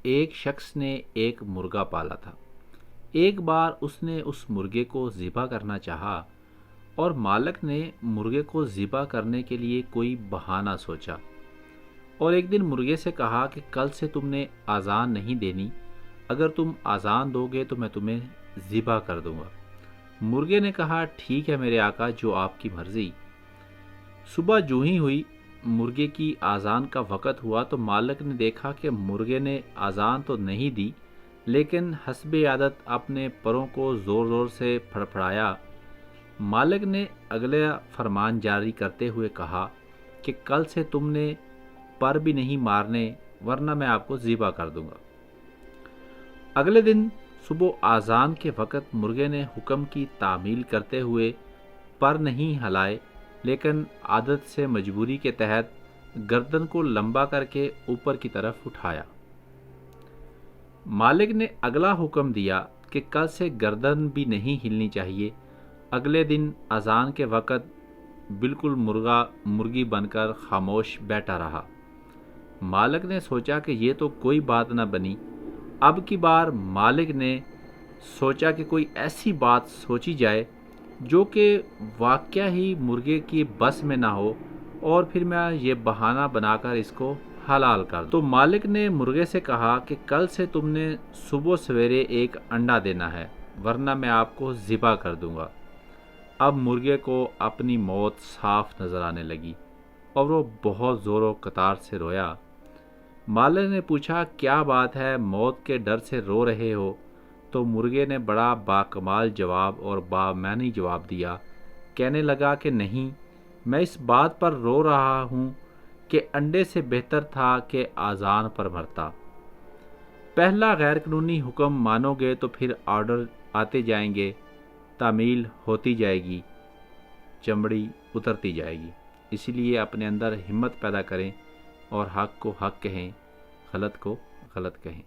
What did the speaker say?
ایک شخص نے ایک مرغا پالا تھا۔ ایک بار اس نے اس مرغے کو ذبح کرنا چاہا اور مالک نے مرغے کو ذبح کرنے کے لیے کوئی بہانہ سوچا، اور ایک دن مرغے سے کہا کہ کل سے تم نے اذان نہیں دینی، اگر تم اذان دو گے تو میں تمہیں ذبح کر دوں گا۔ مرغے نے کہا ٹھیک ہے میرے آقا، جو آپ کی مرضی۔ صبح جو ہی ہوئی، مرغے کی اذان کا وقت ہوا تو مالک نے دیکھا کہ مرغے نے اذان تو نہیں دی، لیکن حسب عادت اپنے پروں کو زور زور سے پھڑپھڑایا۔ مالک نے اگلا فرمان جاری کرتے ہوئے کہا کہ کل سے تم نے پر بھی نہیں مارنے، ورنہ میں آپ کو ذبح کر دوں گا۔ اگلے دن صبح اذان کے وقت مرغے نے حکم کی تعمیل کرتے ہوئے پر نہیں ہلائے، لیکن عادت سے مجبوری کے تحت گردن کو لمبا کر کے اوپر کی طرف اٹھایا۔ مالک نے اگلا حکم دیا کہ کل سے گردن بھی نہیں ہلنی چاہیے۔ اگلے دن اذان کے وقت بالکل مرغا مرغی بن کر خاموش بیٹھا رہا۔ مالک نے سوچا کہ یہ تو کوئی بات نہ بنی۔ اب کی بار مالک نے سوچا کہ کوئی ایسی بات سوچی جائے جو کہ واقعہ ہی مرغے کی بس میں نہ ہو، اور پھر میں یہ بہانہ بنا کر اس کو حلال کر دوں۔ تو مالک نے مرغے سے کہا کہ کل سے تم نے صبح سویرے ایک انڈا دینا ہے، ورنہ میں آپ کو ذبح کر دوں گا۔ اب مرغے کو اپنی موت صاف نظر آنے لگی اور وہ بہت زور و قطار سے رویا۔ مالک نے پوچھا کیا بات ہے، موت کے ڈر سے رو رہے ہو؟ تو مرغے نے بڑا باکمال جواب اور بامعنی جواب دیا، کہنے لگا کہ نہیں، میں اس بات پر رو رہا ہوں کہ انڈے سے بہتر تھا کہ اذان پر مرتا۔ پہلا غیر قانونی حکم مانو گے تو پھر آرڈر آتے جائیں گے، تعمیل ہوتی جائے گی، چمڑی اترتی جائے گی۔ اسی لیے اپنے اندر ہمت پیدا کریں اور حق کو حق کہیں، غلط کو غلط کہیں۔